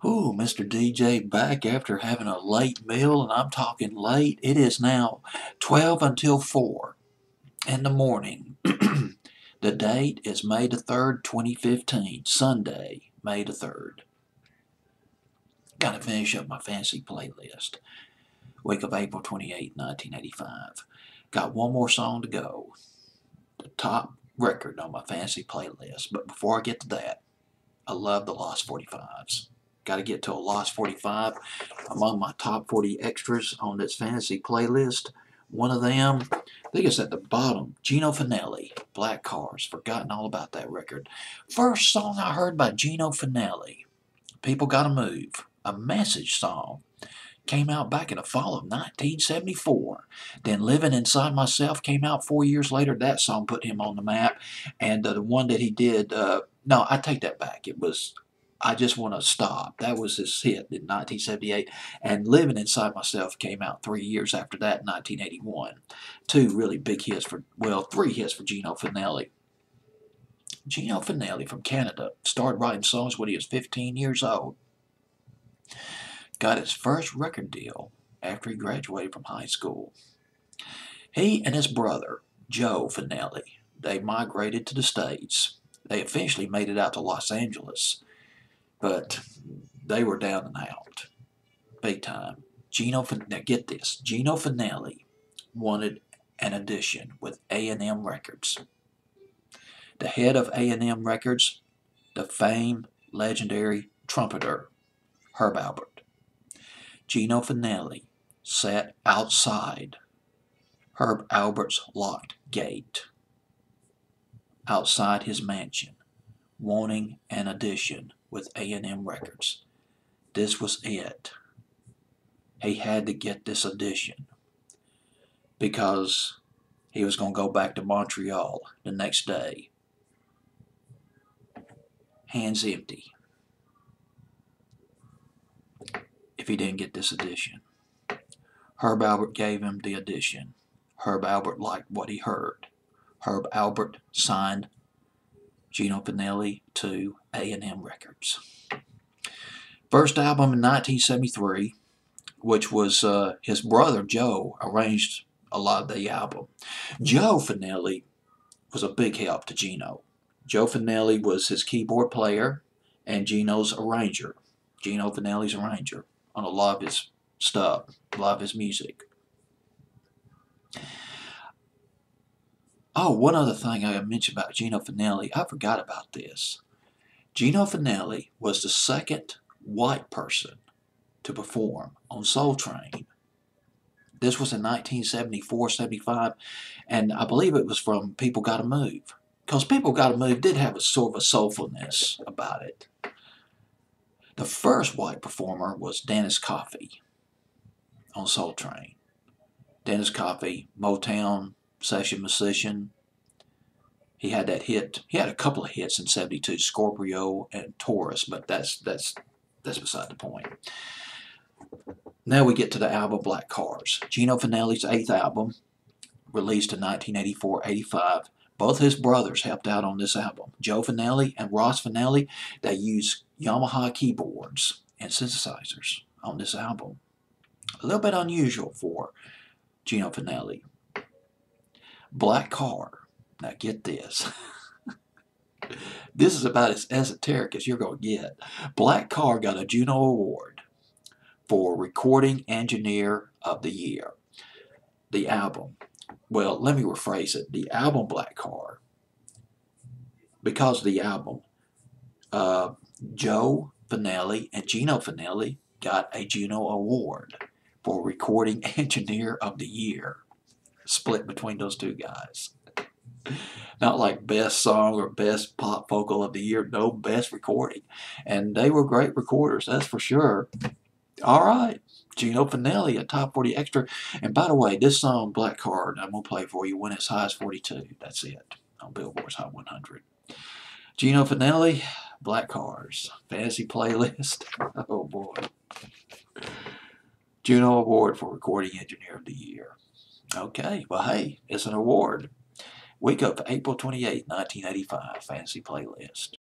Ooh, Mr. DJ back after having a late meal, and I'm talking late. It is now 12 until 4 in the morning. The date is May the 3rd, 2015, Sunday, May the 3rd. Gotta finish up my fancy playlist. Week of April 28, 1985. Got one more song to go. The top record on my fancy playlist. But before I get to that, I love the Lost 45s. Got to get to a Lost 45 among my top 40 extras on this fantasy playlist. One of them, I think it's at the bottom, Gino Finelli, Black Cars. Forgotten all about that record. First song I heard by Gino Finelli, People Gotta Move, a message song. Came out back in the fall of 1974. Then Living Inside Myself came out 4 years later. That song put him on the map. And the one that he did, no, I take that back. It was I Just Want to Stop. That was his hit in 1978. And Living Inside Myself came out 3 years after that in 1981. Two really big hits three hits for Gino Finelli. Gino Finelli from Canada started writing songs when he was 15 years old. Got his first record deal after he graduated from high school. He and his brother, Joe Finelli, they migrated to the States. They eventually made it out to Los Angeles, but they were down and out, big time. Now get this, Gino Finelli wanted an audition with A&M Records. The head of A&M Records, the famed, legendary trumpeter, Herb Alpert. Gino Finelli sat outside Herb Alpert's locked gate, outside his mansion, wanting an audition with A&M Records. This was it. He had to get this audition because he was going to go back to Montreal the next day, hands empty, if he didn't get this audition. Herb Alpert gave him the audition. Herb Alpert liked what he heard. Herb Alpert signed Gino Finelli to A&M Records. First album in 1973, which was his brother Joe arranged a lot of the album. Joe Finelli was a big help to Gino. Joe Finelli was his keyboard player and Gino's arranger. Gino Finelli's arranger on a lot of his stuff, a lot of his music. Oh, one other thing I mentioned about Gino Finelli, I forgot about this. Gino Finelli was the second white person to perform on Soul Train. This was in 1974-75, and I believe it was from People Gotta Move. Because People Gotta Move did have a sort of a soulfulness about it. The first white performer was Dennis Coffey on Soul Train. Dennis Coffey, Motown session musician. He had that hit. He had a couple of hits in '72, Scorpio and Taurus, but that's beside the point. Now we get to the album Black Cars. Gino Finelli's 8th album, released in 1984-85. Both his brothers helped out on this album. Joe Finelli and Ross Finelli, they used Yamaha keyboards and synthesizers on this album. A little bit unusual for Gino Finelli. Black Car. Now get this. This is about as esoteric as you're going to get. Black Car got a Juno Award for Recording Engineer of the Year. The album. Well, let me rephrase it. The album Black Car, because of the album, Joe Finelli and Gino Finelli got a Juno Award for Recording Engineer of the Year. Split between those two guys. Not like best song or best pop vocal of the year. No, best recording. And they were great recorders, that's for sure. All right. Gino Finelli, a top 40 extra. And by the way, this song, Black Card, I'm going to play for you, went as high as 42. That's it on Billboard's Hot 100. Gino Finelli, Black Cars, fantasy playlist. Oh boy. Juno Award for Recording Engineer of the Year. Okay, well hey, it's an award. Week of April 28, 1985, fantasy playlist.